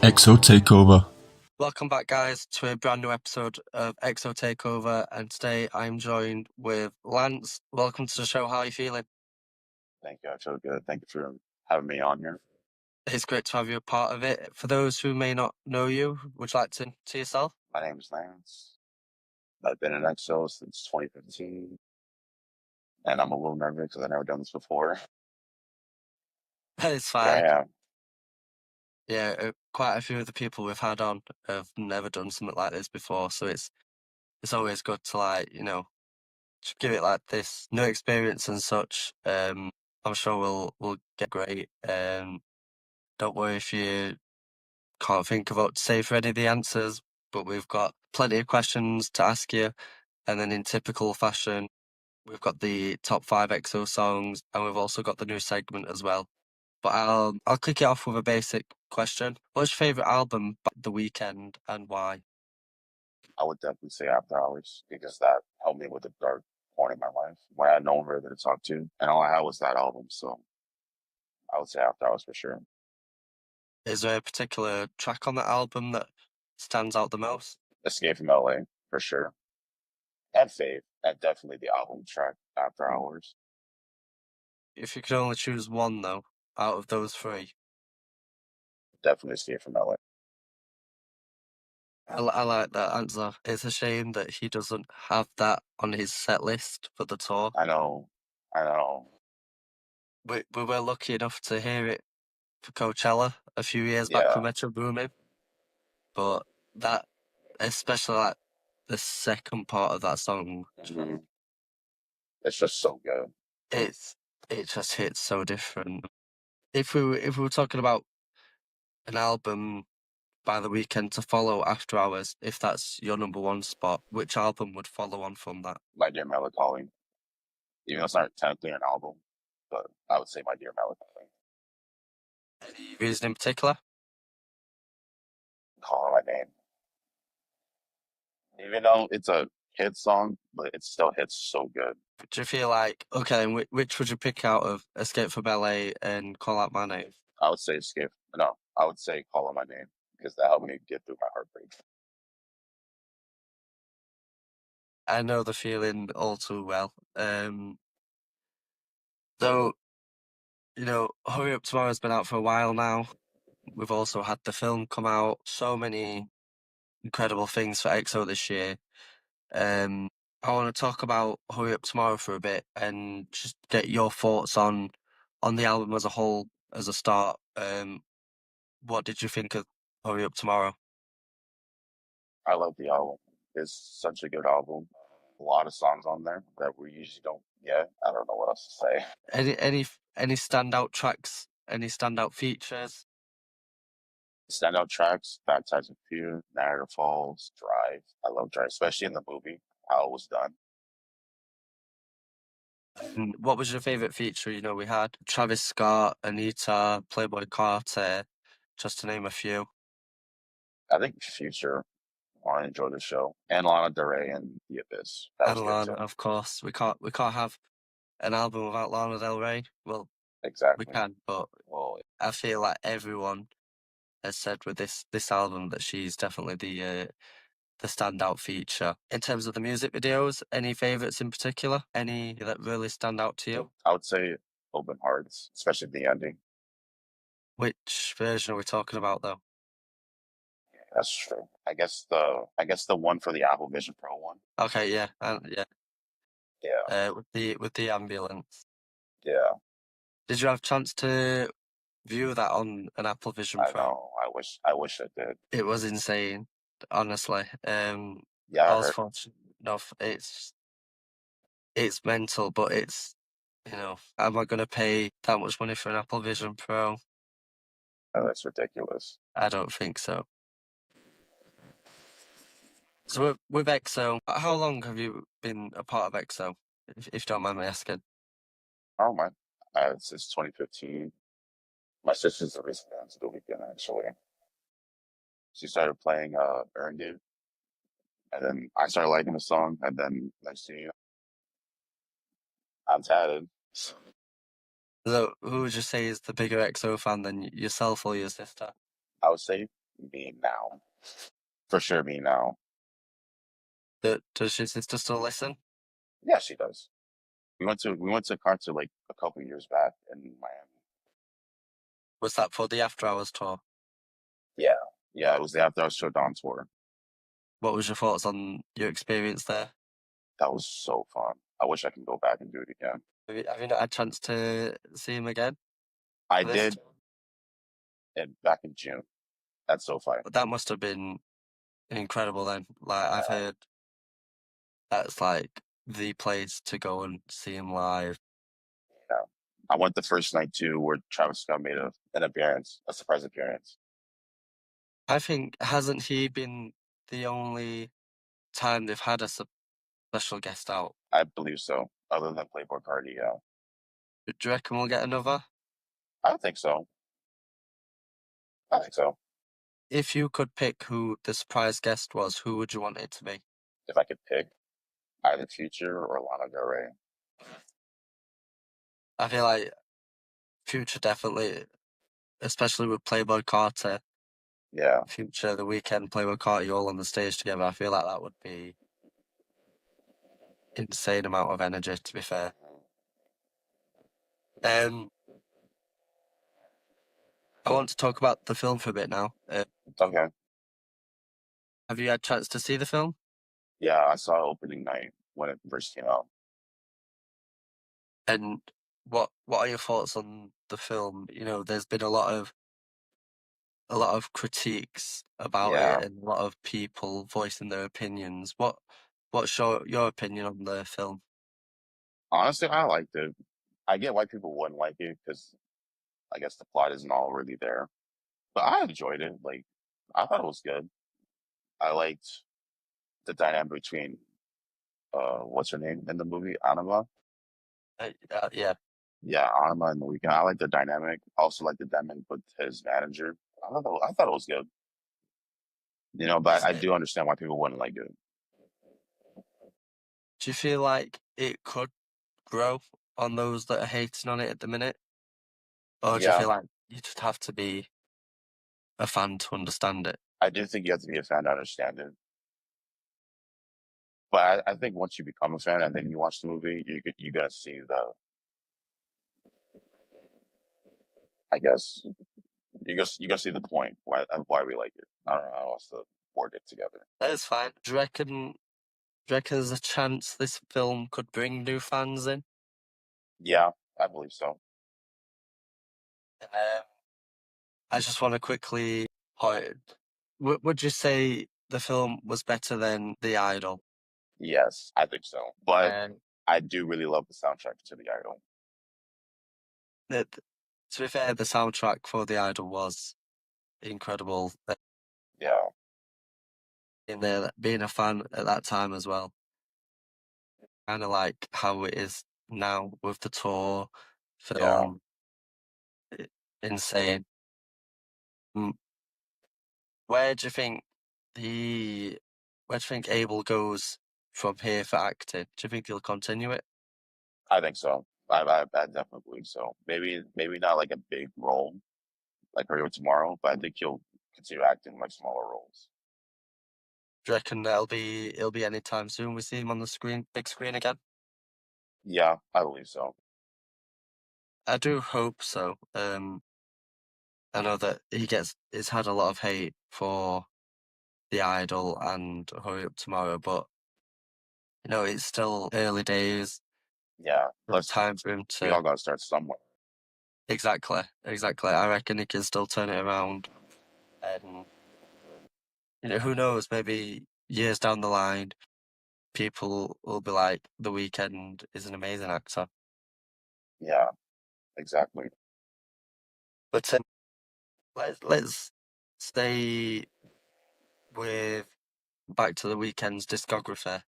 XO TAKEOVER. Welcome back, guys, to a brand new episode of XO TakeOver, and today I'm joined with Lance. Welcome to the show. How are you feeling? Thank you. I feel good. Thank you for having me on here. It's great to have you a part of it. For those who may not know you, would you like to yourself? My name is Lance. I've been in XO since 2015, and I'm a little nervous because I've never done this before. It's Here I fine. am. Yeah, quite a few of the people we've had on have never done something like this before, so it's always good to just give it like this new experience and such. I'm sure we'll get great. Don't worry if you can't think of what to say for any of the answers, but we've got plenty of questions to ask you. And then in typical fashion, we've got the top 5 EXO songs, and we've also got the new segment as well. But I'll kick it off with a basic question. What's your favourite album by The Weeknd and why? I would definitely say After Hours because that helped me with a dark point in my life where I had no one really to talk to, and all I had was that album. So I would say After Hours for sure. Is there a particular track on that album that stands out the most? Escape from LA for sure, and Faith, and definitely the album track After Hours. If you could only choose one, though, out of those three, Definitely Escape from LA. I like that answer. It's a shame that he doesn't have that on his set list for the tour. I know. I know. We were lucky enough to hear it for Coachella a few years back Yeah. with Metro Boomin, but that, especially like the second part of that song, Mhm. It's just so good. it's it just hits so different. If we were talking about an album by The Weeknd to follow after hours, if that's your number one spot, which album would follow on from that? My Dear Melancholy. Even though it's not technically an album, but I would say My Dear Melancholy. Any reason in particular? Calling My Name. Even though it's a hit song, but it still hits so good. Do you feel like, okay, and which would you pick out of Escape from LA and Call Out My Name? I would say Skip. No, I would say Calling My Name because that helped me get through my heartbreak. I know the feeling all too well. So, Hurry Up Tomorrow's been out for a while now. We've also had the film come out. So many incredible things for EXO this year. I want to talk about Hurry Up Tomorrow for a bit and just get your thoughts on the album as a whole, as a start. What did you think of Hurry Up Tomorrow? I love the album. It's such a good album. A lot of songs on there that we usually don't get. I don't know what else to say. Any standout tracks? Any standout features? Standout tracks, Baptized in Fear, Niagara Falls, Drive. I love Drive, especially in the movie, how it was done. And what was your favorite feature? We had Travis Scott, Anita, Playboy Carter, just to name a few. I think Future, I enjoy the show, and Lana Del Rey and The Abyss. That And was good Lana, too. of course. We can't have an album without Lana Del Rey. Well, we Exactly. can, but Well, I feel like everyone has said with this album that she's definitely the standout feature. In terms of the music videos, any favorites in particular? Any that really stand out to you? I would say Open Hearts, especially the ending. Which version are we talking about though? That's true. I guess the one for the Apple Vision Pro one. Okay, yeah, yeah. Yeah, With the ambulance. yeah. Did you have a chance to view that on an Apple Vision I Pro? know. I wish I did. It was insane, honestly. Yeah, I I was heard. fortunate enough. It's mental, but am I gonna pay that much money for an Apple Vision Pro? Oh, that's ridiculous. I don't think so. So with EXO, how long have you been a part of EXO, if you don't mind me asking? Oh my, since 2015. My sister's a recent fan to the weekend actually. She started playing Earned It, and then I started liking the song, and then next thing you know, I'm tatted. So who would you say is the bigger EXO fan than yourself or your sister? I would say Me now. For sure, me now. Does your sister still listen? Yeah, she does. We went to a concert like a couple years back in Miami. Was that for the After Hours tour? Yeah, yeah, it was the After Hours Show Dawn tour. What was your thoughts on your experience there? That was so fun. I wish I could go back and do it again. Have you not had a chance to see him again I for this did tour? it back in June at SoFi. But that must have been incredible then. Like I've Yeah, heard that's like the place to go and see him live. yeah. I went the first night too, where Travis Scott made an appearance, a surprise appearance. I think hasn't he been the only time they've had a special guest out? I believe so. Other than Playboy Cardi, yeah. Do you reckon we'll get another? I think so. I think so. If you could pick who the surprise guest was, who would you want it to be? If I could pick either Future or Lana Del Rey. I feel like Future definitely, especially with Playboy Carter, Yeah. Future, The Weeknd, Playboy Carter, all on the stage together. I feel like that would be insane amount of energy. To be fair, um, I want to talk about the film for a bit now. Okay. Have you had a chance to see the film? Yeah, I saw opening night when it first came out. And what are your thoughts on the film? You know, there's been a lot of critiques about it Yeah. and a lot of people voicing their opinions. What's your opinion on the film? Honestly, I liked it. I get why people wouldn't like it because I guess the plot isn't all really there. But I enjoyed it. Like, I thought it was good. I liked the dynamic between what's her name in the movie? Anima? Yeah, Yeah, Anima and the Weekend. I like the dynamic. Also like the dynamic with his manager. I thought it was good. But is I it? do understand why people wouldn't like it. Do you feel like it could grow on those that are hating on it at the minute, or do you Yeah, feel like you just have to be a fan to understand it? I do think you have to be a fan to understand it. But I think once you become a fan and then you watch the movie, you're gonna see I guess you gonna see the point why we like it. I don't know how else to word it together. That is fine. Do you reckon there's a chance this film could bring new fans in? Yeah, I believe so. Um, I just want to quickly point. Would you say the film was better than The Idol? Yes, I think so. But Um, I do really love the soundtrack to The Idol. the, to be fair, the soundtrack for The Idol was incredible. Yeah, In there, being a fan at that time as well, kind of like how it is now with the tour yeah. film, insane. Mm, Where do you think the where do you think Abel goes from here for acting? Do you think he'll continue it? I think so. I definitely believe so. Maybe not like a big role like Hurry Up Tomorrow, but I think he'll continue acting like smaller roles. Do you reckon it'll be anytime soon we see him on the screen, big screen again? Yeah, I believe so. I do hope so. I know that he's had a lot of hate for The Idol and Hurry Up Tomorrow, but it's still early days. Yeah. There's Plus, time for him we to all gotta start somewhere. exactly. I reckon he can still turn it around, and who knows? Maybe years down the line, people will be like, "The Weeknd is an amazing actor." Yeah, exactly. But let's stay with back to The Weeknd's discography.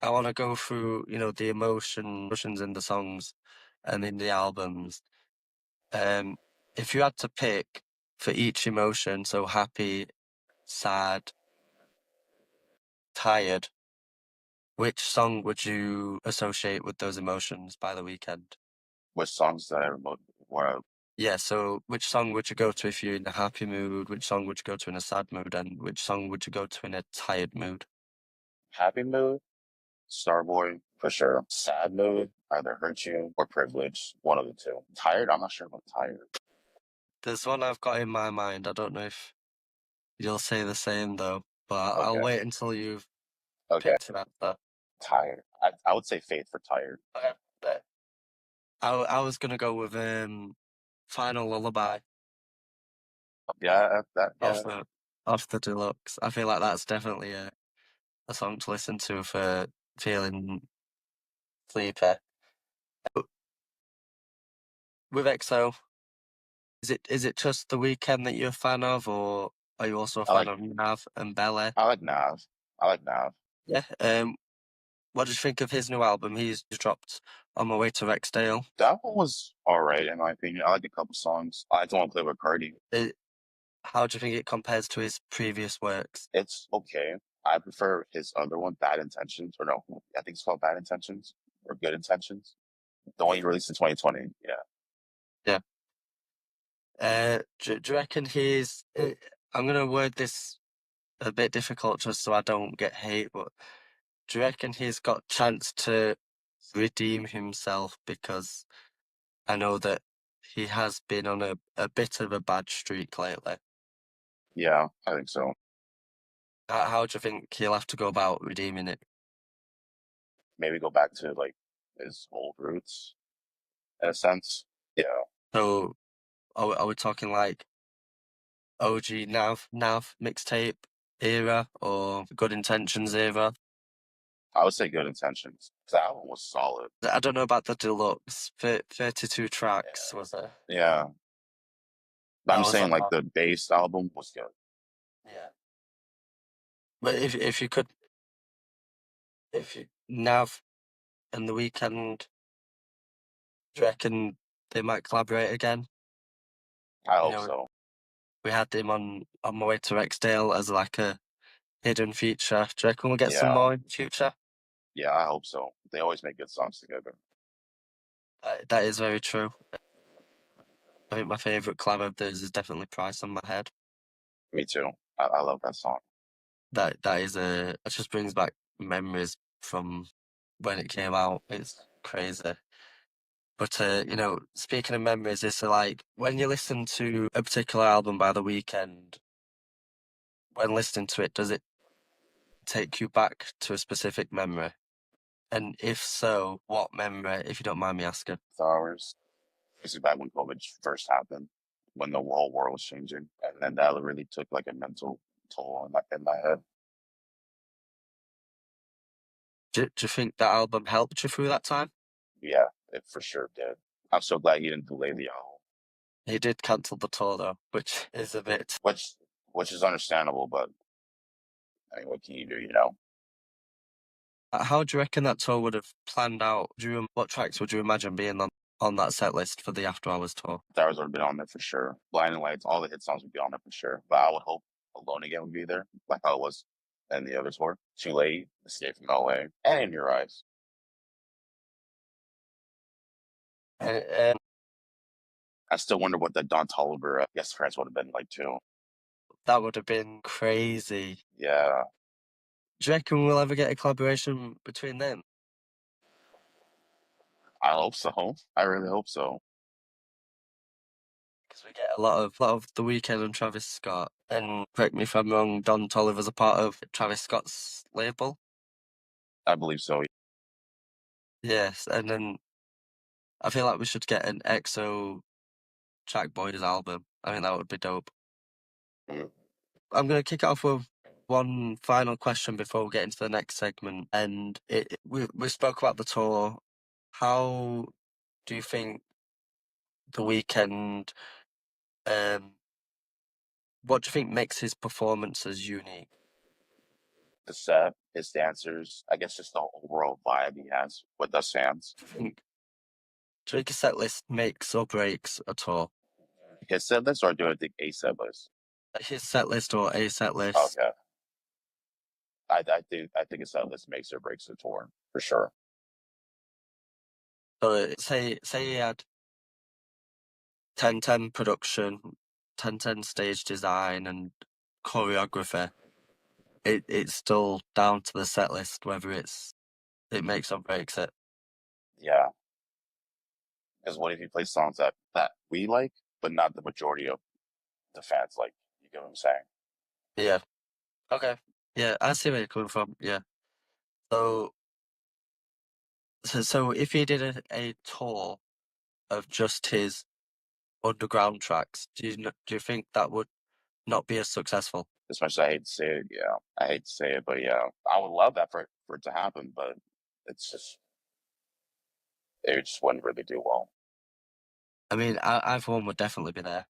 I want to go through, the emotions in the songs and in the albums. Um, if you had to pick for each emotion, so happy, sad, tired, which song would you associate with those emotions by The Weeknd? What songs that I wrote? What? Yeah, so which song would you go to if you're in a happy mood? Which song would you go to in a sad mood? And which song would you go to in a tired mood? Happy mood, Starboy for sure. Sad mood, either Hurt You or Privilege, one of the two. Tired, I'm not sure about tired. There's one I've got in my mind. I don't know if you'll say the same though, but I'll Okay, wait until you've okay. picked it up though. Tired. I would say Faith for tired. Okay. But I was gonna go with Final Lullaby Yeah, that off yeah. the deluxe. I feel like that's definitely a song to listen to for feeling sleepy. With XO, is it just The Weeknd that you're a fan of, or are you also a I fan like of Nav and Bella? I like Nav. I like Nav. Yeah. What did you think of his new album? He's dropped On My Way to Rexdale. That one was all right in my opinion. I like a couple songs. I don't want to play with Cardi. How do you think it compares to his previous works? It's okay. I prefer his other one, Bad Intentions, or no, I think it's called Bad Intentions or Good Intentions. The one he released in 2020. Yeah. Yeah. Do you reckon I'm gonna word this a bit difficult just so I don't get hate, but do you reckon he's got chance to redeem himself? Because I know that he has been on a bit of a bad streak lately. Yeah, I think so. How do you think he'll have to go about redeeming it? Maybe go back to like his old roots in a sense. Yeah. So are we talking like OG Nav mixtape era or Good Intentions era? I would say Good Intentions. 'Cause that album was solid. I don't know about the deluxe. 32 tracks was it? Yeah. But I'm That just was a saying like lot. the base album was good. Yeah. But if you could, if you Nav and The Weeknd, do you reckon they might collaborate again? I You hope know, so. we had him on My Way to Rexdale as like a hidden feature. Do you reckon we'll get some Yeah. more in the future? Yeah, I hope so. They always make good songs together. That is very true. I think my favourite collab of theirs is definitely Price on My Head. Me too. I love that song. That is it just brings back memories from when it came out. It's crazy. But speaking of memories, it's like when you listen to a particular album by The Weeknd, when listening to it, does it take you back to a specific memory? And if so, what memory, if you don't mind me asking? Flowers. This is back when COVID first happened, when the whole world was changing. And then that really took like a mental toll in my head. Do you think that album helped you through that time? Yeah, it for sure did. I'm so glad he didn't delay the album. He did cancel the tour though, which is a bit. Which which is understandable, but I mean what can you do, you know? How do you reckon that tour would have planned out? What tracks would you imagine being on that set list for the After Hours tour? Flowers would have been on there for sure. Blinding Lights, all the hit songs would be on there for sure. But I would hope Alone Again would be there, like how it was in the other tour. Too Late, Escape from LA, and In Your Eyes. And I still wonder what the Don Toliver guest appearance would have been like too. that would have been crazy. Yeah, Do you reckon we'll ever get a collaboration between them? I hope so. I really hope so. Because we get a lot of The Weeknd and Travis Scott. And correct me if I'm wrong, Don Toliver's a part of Travis Scott's label. I believe so. Yes, and then I feel like we should get an XO Track Boys album. I think that would be dope. Mm. I'm going to kick off with one final question before we get into the next segment. And we spoke about the tour. How do you think The Weeknd, um, what do you think makes his performances unique? The set, his dancers, I guess just the overall vibe he has with us fans. Do you think a set list makes or breaks a tour? His set list or do I think a set list? Like his set list or a set list? Okay. I think a set list makes or breaks the tour for sure. So say he had 10/10 production, 10/10 stage design, and choreography. It's still down to the set list whether it makes or breaks it. Yeah, because what if you play songs that we like, but not the majority of the fans like? You get what I'm saying? Yeah. Okay. Yeah, I see where you're coming from. Yeah. So, so if he did a tour of just his underground tracks, do you think that would not be as successful? As much as I hate to say it, yeah, I hate to say it, but yeah, I would love that for it to happen, but it's just it just wouldn't really do well. I mean, I for one would definitely be there.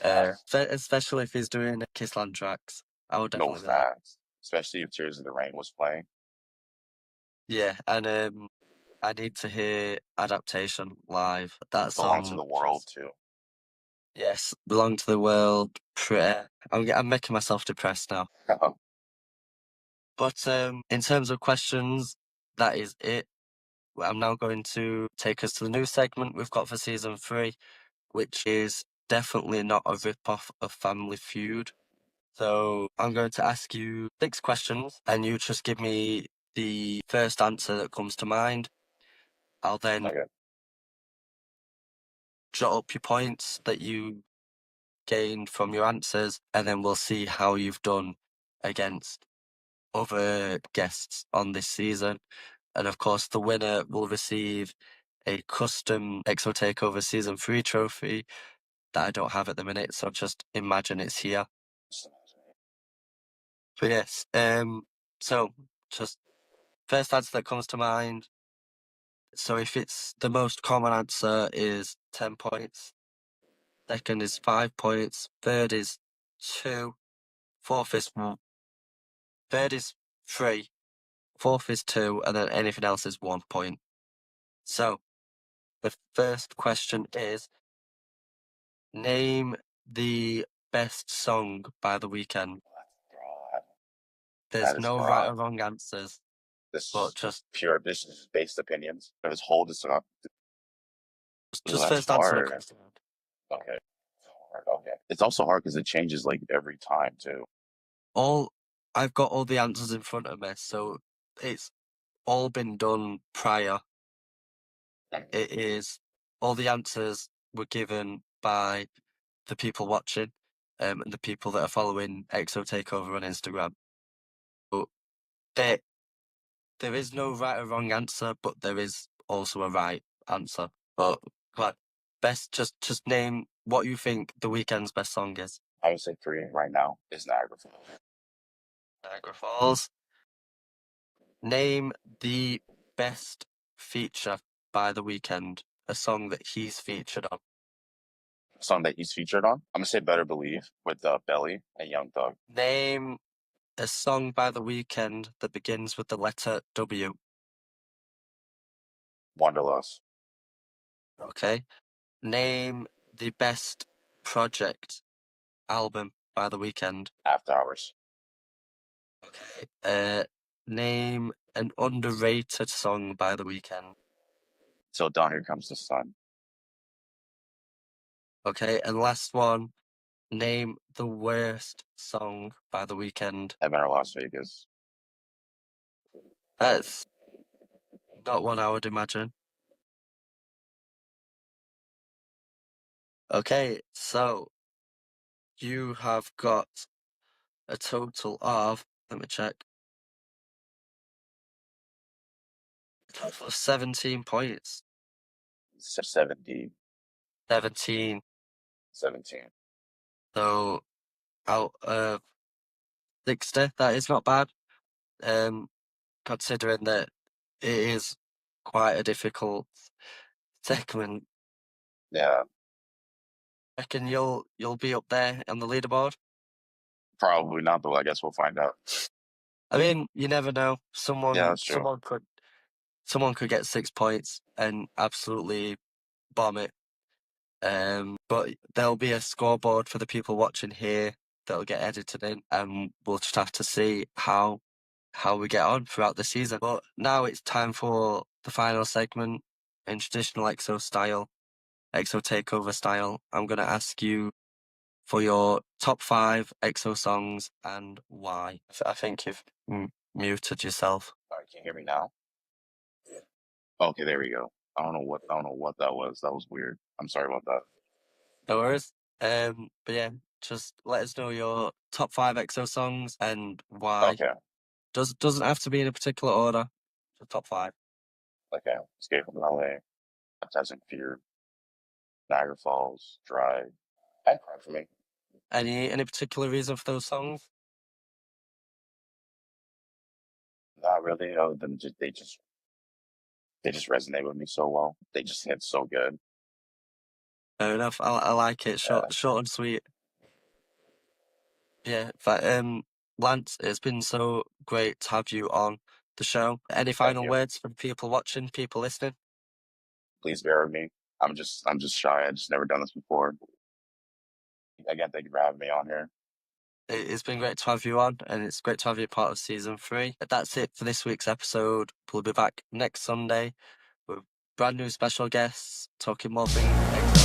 Yeah, Especially if he's doing Kissland tracks, I would no definitely be there. facts, especially if Tears in the Rain was playing. Yeah, and I need to hear Adaptation live. That Belong to song the World just too. yes, belong to the world. Pretty. I'm making myself depressed now. But in terms of questions, that is it. I'm now going to take us to the new segment we've got for season 3, which is definitely not a rip-off of Family Feud. So I'm going to ask you 6 questions, and you just give me the first answer that comes to mind. I'll then Okay, jot up your points that you gained from your answers, and then we'll see how you've done against other guests on this season. And of course, the winner will receive a custom XO TakeOver Season 3 trophy that I don't have at the minute, so just imagine it's here. But yes, so just first answer that comes to mind. So if it's the most common answer is 10 points, second is 5 points, third is 2, fourth is 1, third is 3, fourth is 2, and then anything else is 1 point. So the first question is name the best song by The Weeknd. broad. There's That is no right broad. or wrong answers, This but is pure. This is based opinions. But this whole this up. Ooh, just that's first answer that hard. comes to mind. Okay, okay. It's also hard because it changes like every time too. All I've got all the answers in front of me, so it's all been done prior. It is all the answers were given by the people watching, and the people that are following XO Takeover on Instagram. But there, there is no right or wrong answer, but there is also a right answer. But come on, best just name what you think the weekend's best song is. I would say three right now is Niagara Falls. Niagara Falls. Name the best feature by The Weeknd, a song that he's featured on. Song that he's featured on. I'm gonna say Better Believe with Belly and Young Thug. Name a song by The Weeknd that begins with the letter W. Wanderlust. Okay. Name the best project album by The Weeknd. After Hours. Okay. Name an underrated song by The Weeknd. Till Dawn Here Comes the Sun. Okay. And last one. Name the worst song by The Weeknd. Heaven or Las Vegas. That's not one I would imagine. Okay, so you have got a total of, let me check, a total of 17 points. 17. 17. 17. So out of 60, that is not bad. Um, considering that it is quite a difficult segment. Yeah, Reckon you'll be up there on the leaderboard? probably not, but I guess we'll find out. I mean, you never know. Yeah, that's true. Someone could get 6 points and absolutely bomb it. But there'll be a scoreboard for the people watching here that'll get edited in, and we'll just have to see how we get on throughout the season. But now it's time for the final segment in traditional EXO style. XO Takeover style. I'm gonna ask you for your top five EXO songs and why. I think you've muted yourself. Sorry, can you hear me now? Okay, there we go. I don't know what that was. That was weird. I'm sorry about that. No worries. But yeah, just let us know your top five EXO songs and why. Okay, Doesn't have to be in a particular order. Just top five. okay. Escape from LA, Baptizing Fear, Niagara Falls, Drive, and Cry for Me. Any particular reason for those songs? Not really, other than they just resonate with me so well. They just hit so good. Fair enough. I like it. Yeah, Short and sweet. Yeah. But Lance, it's been so great to have you on the show. Any thank final you. words for people watching, people listening? Please bear with me. I'm just shy. I just never done this before. Again, thank you for having me on here. It's been great to have you on, and it's great to have you part of season three. That's it for this week's episode. We'll be back next Sunday with brand new special guests talking more things.